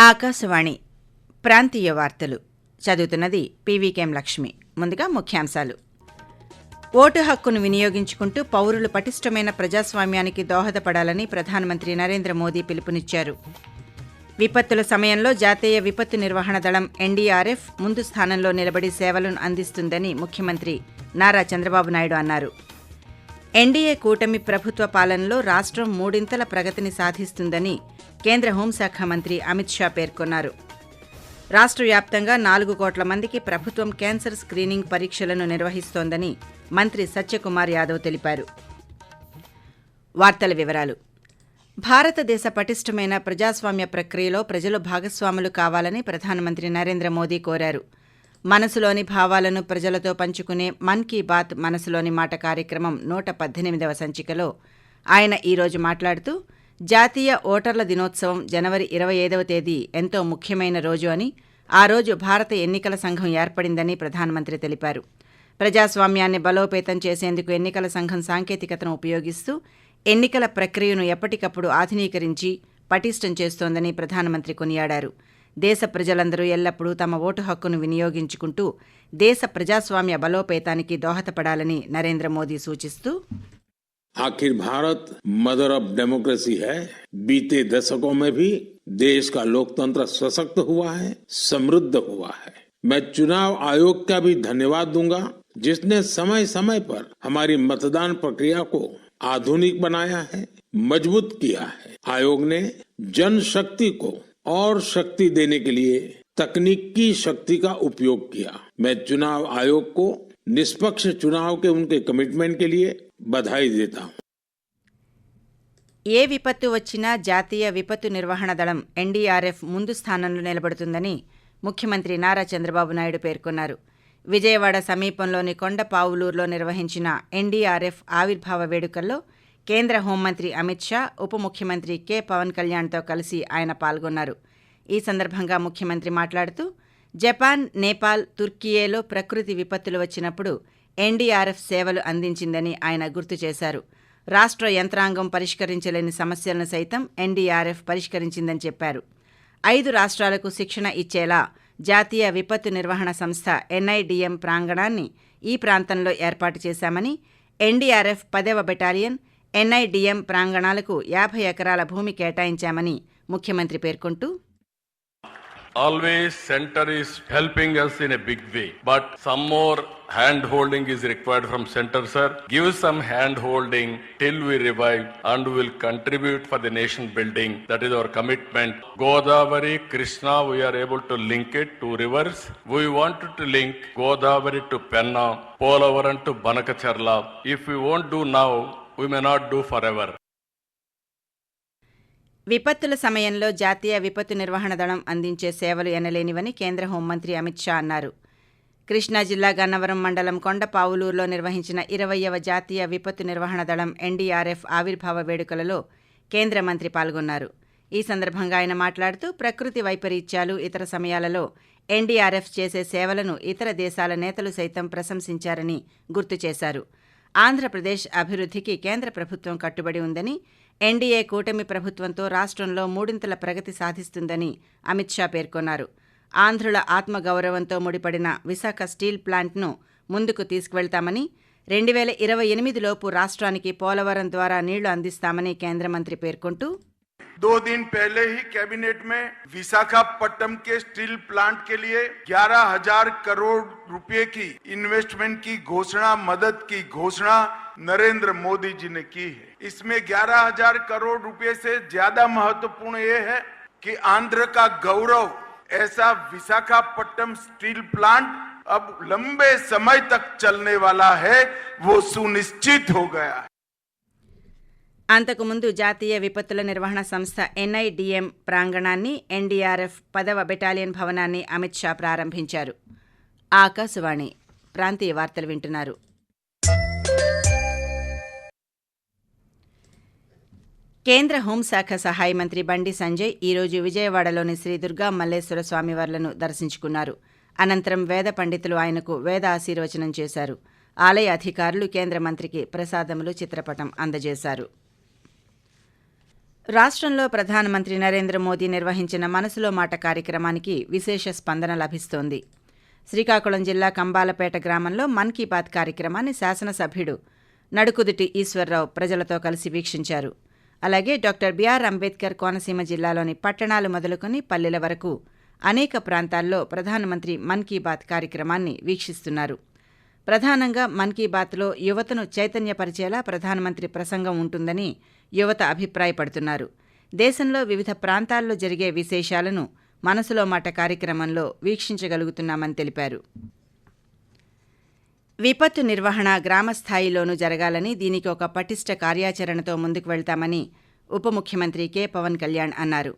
ఆకాశవాణి ప్రాంతీయ వార్తలు చదువుతున్నది పీవీకేం లక్ష్మి. ముందుగా ముఖ్యాంశాలు. ఓటు హక్కును వినియోగించుకుంటూ పౌరులు పటిష్టమైన ప్రజాస్వామ్యానికి దోహదపడాలని ప్రధానమంత్రి నరేంద్ర మోదీ పిలుపునిచ్చారు. విపత్తుల సమయంలో జాతీయ విపత్తు నిర్వహణ దళం ఎన్డీఆర్ఎఫ్ ముందు స్థానంలో నిలబడి సేవలను అందిస్తుందని ముఖ్యమంత్రి నారా చంద్రబాబు నాయుడు అన్నారు. ఎన్డీఏ కూటమి ప్రభుత్వ పాలనలో రాష్ట్రం మూడింతల ప్రగతిని సాధిస్తుందని కేంద్ర హోంశాఖ మంత్రి అమిత్ షా పేర్కొన్నారు. రాష్ట్ర వ్యాప్తంగా 4 కోట్ల మందికి ప్రభుత్వం క్యాన్సర్ స్క్రీనింగ్ పరీక్షలను నిర్వహిస్తోందని మంత్రి సత్యకుమార్ యాదవ్ తెలిపారు. వార్తల వివరాలు. భారతదేశ పటిష్టమైన ప్రజాస్వామ్య ప్రక్రియలో ప్రజలు భాగస్వాములు కావాలని ప్రధానమంత్రి నరేంద్ర మోదీ కోరారు. మనసులోని భావాలను ప్రజలతో పంచుకునే మన్ కీ బాత్ మనసులోని మాట కార్యక్రమం 118వ సంచికలో ఆయన ఈరోజు మాట్లాడుతూ, జాతీయ ఓటర్ల దినోత్సవం జనవరి 25వ తేదీ ఎంతో ముఖ్యమైన రోజు అని, ఆ రోజు భారత ఎన్నికల సంఘం ఏర్పడిందని ప్రధానమంత్రి తెలిపారు. ప్రజాస్వామ్యాన్ని బలోపేతం చేసేందుకు ఎన్నికల సంఘం సాంకేతికతను ఉపయోగిస్తూ ఎన్నికల ప్రక్రియను ఎప్పటికప్పుడు ఆధునీకరించి పటిష్టం చేస్తోందని ప్రధానమంత్రి కొనియాడారు. దేశ ప్రజలందరూ ఎల్లప్పుడూ తమ ఓటు హక్కును వినియోగించుకుంటూ దేశ ప్రజాస్వామ్య బలోపేతానికి దోహదపడాలని నరేంద్ర మోదీ సూచిస్తూ, आखिर भारत मदर ऑफ डेमोक्रेसी है। बीते दशकों में भी देश का लोकतंत्र सशक्त हुआ है, समृद्ध हुआ है। मैं चुनाव आयोग का भी धन्यवाद दूंगा, जिसने समय समय पर हमारी मतदान प्रक्रिया को आधुनिक बनाया है, मजबूत किया है। आयोग ने जनशक्ति को और शक्ति देने के लिए तकनीकी शक्ति का उपयोग किया। मैं चुनाव आयोग को निष्पक्ष चुनाव के उनके कमिटमेंट के लिए बधाई देता हूं. ఏ విపత్తు వచ్చినా జాతీయ విపత్తు నిర్వహణ దళం ఎన్డీఆర్ఎఫ్ ముందు స్థానంలో నిలబడుతుందని ముఖ్యమంత్రి నారా చంద్రబాబు నాయుడు పేర్కొన్నారు. విజయవాడ సమీపంలోని కొండపావులూరులో నిర్వహించిన ఎన్డీఆర్ఎఫ్ ఆవిర్భావ వేడుకల్లో కేంద్ర హోంమంత్రి అమిత్ షా, ఉప ముఖ్యమంత్రి కె పవన్ కళ్యాణ్తో కలిసి ఆయన పాల్గొన్నారు. ఈ సందర్భంగా ముఖ్యమంత్రి మాట్లాడుతూ, జపాన్, నేపాల్, తుర్కియేలో ప్రకృతి విపత్తులు వచ్చినప్పుడు ఎన్డీఆర్ఎఫ్ సేవలు అందించిందని ఆయన గుర్తు చేశారు. రాష్ట్ర యంత్రాంగం పరిష్కరించలేని సమస్యలను సైతం ఎన్డీఆర్ఎఫ్ పరిష్కరించిందని చెప్పారు. 5 రాష్ట్రాలకు శిక్షణ ఇచ్చేలా జాతీయ విపత్తు నిర్వహణ సంస్థ ఎన్ఐడిఎం ప్రాంగణాన్ని ఈ ప్రాంతంలో ఏర్పాటు చేశామని, ఎన్డీఆర్ఎఫ్ 10వ బెటాలియన్ ఎన్ఐడిఎం ప్రాంగణాలకు 50 ఎకరాల భూమి కేటాయించామని ముఖ్యమంత్రి పేర్కొంటూ, Always center is helping us in a big way, but some more hand holding is required from center, sir. Give some hand holding till we revive and we will contribute for the nation building. That is our commitment. Godavari, Krishna, we are able to link it to rivers. We wanted to link Godavari to Penna, Polavaram to Banakacharla. If we won't do now, we may not do forever. విపత్తుల సమయంలో జాతీయ విపత్తు నిర్వహణ దళం అందించే సేవలు ఎనలేనివని కేంద్ర హోంమంత్రి అమిత్ షా అన్నారు. కృష్ణా జిల్లా గన్నవరం మండలం కొండపావులూరులో నిర్వహించిన 20వ జాతీయ విపత్తు నిర్వహణ దళం ఎన్డీఆర్ఎఫ్ ఆవిర్భావ వేడుకలలో కేంద్ర మంత్రి పాల్గొన్నారు. ఈ సందర్భంగా ఆయన మాట్లాడుతూ, ప్రకృతి వైపరీత్యాలు, ఇతర సమయాలలో ఎన్డీఆర్ఎఫ్ చేసే సేవలను ఇతర దేశాల నేతలు సైతం ప్రశంసించారని గుర్తు చేశారు. ఆంధ్రప్రదేశ్ అభివృద్ధికి కేంద్ర ప్రభుత్వం కట్టుబడి ఉందని, ఎన్డీఏ కూటమి ప్రభుత్వంతో రాష్ట్రంలో మూడింతల ప్రగతి సాధిస్తుందని అమిత్ షా పేర్కొన్నారు. ఆంధ్రుల ఆత్మగౌరవంతో ముడిపడిన విశాఖ స్టీల్ ప్లాంట్ను ముందుకు తీసుకువెళ్తామని, 2028లోపు రాష్ట్రానికి పోలవరం ద్వారా నీళ్లు అందిస్తామని కేంద్ర మంత్రి పేర్కొంటూ, 2 दिन पहले ही कैबिनेट में विशाखापट्टनम के स्टील प्लांट के लिए 11,000 करोड़ रुपए की इन्वेस्टमेंट की घोषणा, मदद की घोषणा नरेंद्र मोदी जी ने की है. इसमें 11,000 करोड़ रुपए से ज्यादा महत्वपूर्ण ये है कि आंध्र का गौरव ऐसा विशाखापट्टनम स्टील प्लांट अब लंबे समय तक चलने वाला है, वो सुनिश्चित हो गया है. అంతకుముందు జాతీయ విపత్తుల నిర్వహణ సంస్థ ఎన్ఐడిఎం ప్రాంగణాన్ని, ఎన్డీఆర్ఎఫ్ 10వ బెటాలియన్ భవనాన్ని అమిత్ షా ప్రారంభించారు. ఆకాశవాణి ప్రాంతీయ వార్తలు వింటున్నారు. కేంద్ర హోంశాఖ సహాయ మంత్రి బండి సంజయ్ ఈరోజు విజయవాడలోని శ్రీ దుర్గా మల్లేశ్వర స్వామివార్లను దర్శించుకున్నారు. అనంతరం వేద పండితులు ఆయనకు వేద ఆశీర్వచనం చేశారు. ఆలయ అధికారులు కేంద్ర మంత్రికి ప్రసాదములు, చిత్రపటం అందజేశారు. రాష్ట్రంలో ప్రధానమంత్రి నరేంద్ర మోదీ నిర్వహించిన మనసులో మాట కార్యక్రమానికి విశేష స్పందన లభిస్తోంది. శ్రీకాకుళం జిల్లా కంబాలపేట గ్రామంలో మన్ కీ బాత్ కార్యక్రమాన్ని శాసనసభ్యుడు నడుకుదుటి ఈశ్వర్రావు ప్రజలతో కలిసి వీక్షించారు. అలాగే డాక్టర్ బిఆర్ అంబేద్కర్ కోనసీమ జిల్లాలోని పట్టణాలు మొదలుకొని పల్లెల వరకు అనేక ప్రాంతాల్లో ప్రధానమంత్రి మన్ కీ బాత్ కార్యక్రమాన్ని వీక్షిస్తున్నారు. ప్రధానంగా మన్ కీ బాత్లో యువతను చైతన్యపరిచేలా ప్రధానమంత్రి ప్రసంగం ఉంటుందని యువత అభిప్రాయపడుతున్నారు. దేశంలో వివిధ ప్రాంతాల్లో జరిగే విశేషాలను మనసులో మాట కార్యక్రమంలో వీక్షించగలుగుతున్నామని తెలిపారు. విపత్తు నిర్వహణ గ్రామస్థాయిలోనూ జరగాలని, దీనికి ఒక పటిష్ట కార్యాచరణతో ముందుకు వెళ్తామని ఉప ముఖ్యమంత్రి కె పవన్ కళ్యాణ్ అన్నారు.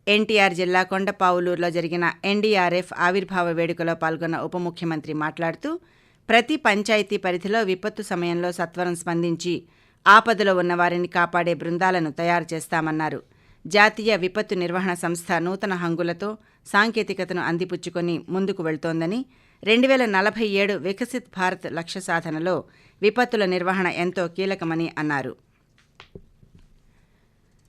ఎన్టీఆర్ జిల్లా కొండపావులూరులో జరిగిన ఎన్డీఆర్ఎఫ్ ఆవిర్భావ వేడుకలో పాల్గొన్న ఉప ముఖ్యమంత్రి మాట్లాడుతూ, ప్రతి పంచాయతీ పరిధిలో విపత్తు సమయంలో సత్వరం స్పందించి ఆపదలో ఉన్నవారిని కాపాడే బృందాలను తయారు చేస్తామన్నారు. జాతీయ విపత్తు నిర్వహణ సంస్థ నూతన హంగులతో సాంకేతికతను అందిపుచ్చుకొని ముందుకు వెళ్తోందని, 2047 వికసిత్ భారత్ లక్ష్య సాధనలో విపత్తుల నిర్వహణ ఎంతో కీలకమని అన్నారు.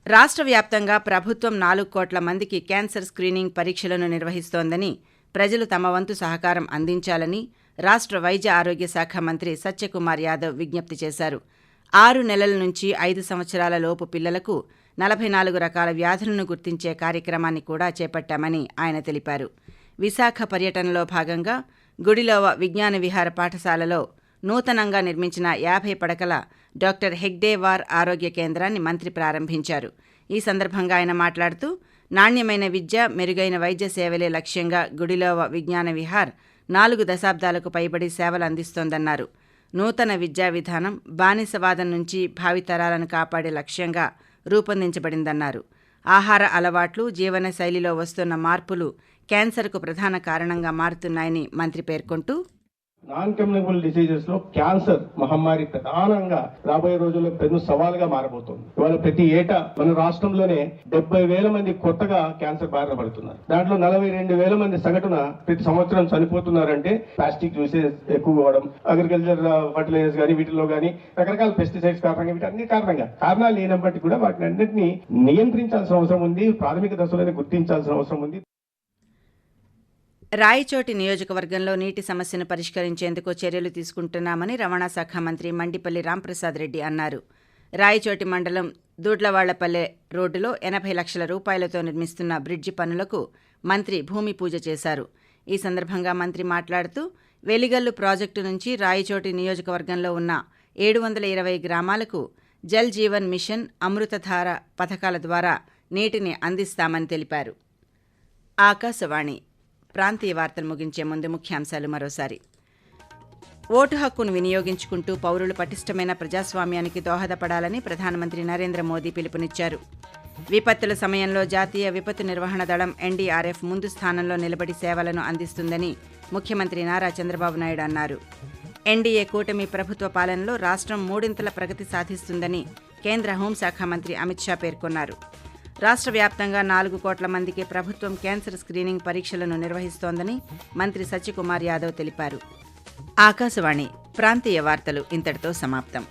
రాష్ట్ర వ్యాప్తంగా ప్రభుత్వం 4 కోట్ల మందికి క్యాన్సర్ స్క్రీనింగ్ పరీక్షలను నిర్వహిస్తోందని, ప్రజలు తమ వంతు సహకారం అందించాలని రాష్ట్ర వైద్య ఆరోగ్య శాఖ మంత్రి సత్యకుమార్ యాదవ్ విజ్ఞప్తి చేశారు. 6 నెలల నుంచి 5 సంవత్సరాల లోపు పిల్లలకు 44 రకాల వ్యాధులను గుర్తించే కార్యక్రమాన్ని కూడా చేపట్టామని ఆయన తెలిపారు. విశాఖ పర్యటనలో భాగంగా గుడిలోవ విజ్ఞాన విహార పాఠశాలలో నూతనంగా నిర్మించిన 50 పడకల డాక్టర్ హెగ్డేవార్ ఆరోగ్య కేంద్రాన్ని మంత్రి ప్రారంభించారు. ఈ సందర్భంగా ఆయన మాట్లాడుతూ, నాణ్యమైన విద్య, మెరుగైన వైద్య సేవలే లక్ష్యంగా గుడిలోవ విజ్ఞాన విహార్ 4 దశాబ్దాలకు పైబడి సేవలు అందిస్తోందన్నారు. నూతన విద్యా విధానం బానిసవాదం నుంచి భావితరాలను కాపాడే లక్ష్యంగా రూపొందించబడిందన్నారు. ఆహార అలవాట్లు, జీవన శైలిలో వస్తున్న మార్పులు క్యాన్సర్కు ప్రధాన కారణంగా మారుతున్నాయని మంత్రి పేర్కొంటూ, నాన్ కమ్యూనికబుల్ డిసీజెస్ లో క్యాన్సర్ మహమ్మారి ప్రధానంగా రాబోయే రోజుల్లో పెద్ద సవాలుగా మారబోతోంది. ఇవాళ ప్రతి ఏటా మన రాష్ట్రంలోనే 70,000 మంది కొత్తగా క్యాన్సర్ బారిన పడుతున్నారు. దాంట్లో 42,000 మంది సగటున ప్రతి సంవత్సరం చనిపోతున్నారంటే ప్లాస్టిక్ యూసేజ్ ఎక్కువ అవడం, అగ్రికల్చర్ ఫర్టిలైజర్స్ కానీ వీటిలో కానీ రకరకాల పెస్టిసైడ్స్ కారణంగా, వీటన్ని కారణాలు లేనప్పటికీ కూడా వాటిని అన్నింటినీ నియంత్రించాల్సిన అవసరం ఉంది. ప్రాథమిక దశలోనే గుర్తించాల్సిన అవసరం ఉంది. రాయచోటి నియోజకవర్గంలో నీటి సమస్యను పరిష్కరించేందుకు చర్యలు తీసుకుంటున్నామని రవాణా శాఖ మంత్రి మండిపల్లి రాంప్రసాద్ రెడ్డి అన్నారు. రాయచోటి మండలం దూడ్లవాళ్లపల్లె రోడ్డులో 80 లక్షల రూపాయలతో నిర్మిస్తున్న బ్రిడ్జి పనులకు మంత్రి భూమి పూజ చేశారు. ఈ సందర్భంగా మంత్రి మాట్లాడుతూ, వెలిగల్లు ప్రాజెక్టు నుంచి రాయచోటి నియోజకవర్గంలో ఉన్న 720 గ్రామాలకు జల్ జీవన్ మిషన్, అమృతధార పథకాల ద్వారా నీటిని అందిస్తామని తెలిపారు. ఆకాశవాణి ప్రాంతీయ వార్తలు ముగించే ముందు ముఖ్యాంశాలు మరోసారి. ఓటు హక్కును వినియోగించుకుంటూ పౌరులు పటిష్టమైన ప్రజాస్వామ్యానికి దోహదపడాలని ప్రధానమంత్రి నరేంద్ర మోదీ పిలుపునిచ్చారు. విపత్తుల సమయంలో జాతీయ విపత్తు నిర్వహణ దళం ఎన్డీఆర్ఎఫ్ ముందు స్థానంలో నిలబడి సేవలను అందిస్తుందని ముఖ్యమంత్రి నారా చంద్రబాబు నాయుడు అన్నారు. ఎన్డీఏ కూటమి ప్రభుత్వ పాలనలో రాష్ట్రం 3 ప్రగతి సాధిస్తుందని కేంద్ర హోంశాఖ మంత్రి అమిత్ షా పేర్కొన్నారు. రాష్ట్ర వ్యాప్తంగా 4 కోట్ల మందికి ప్రభుత్వం క్యాన్సర్ స్క్రీనింగ్ పరీక్షలను నిర్వహిస్తోందని మంత్రి సత్యకుమార్ యాదవ్ తెలిపారు. ఆకాశవాణి ప్రాంతీయ వార్తలు ఇంతటితో సమాప్తం.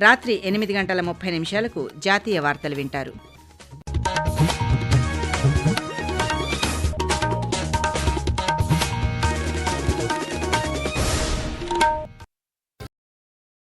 రాత్రి 8:30 జాతీయ వార్తలు వింటారు.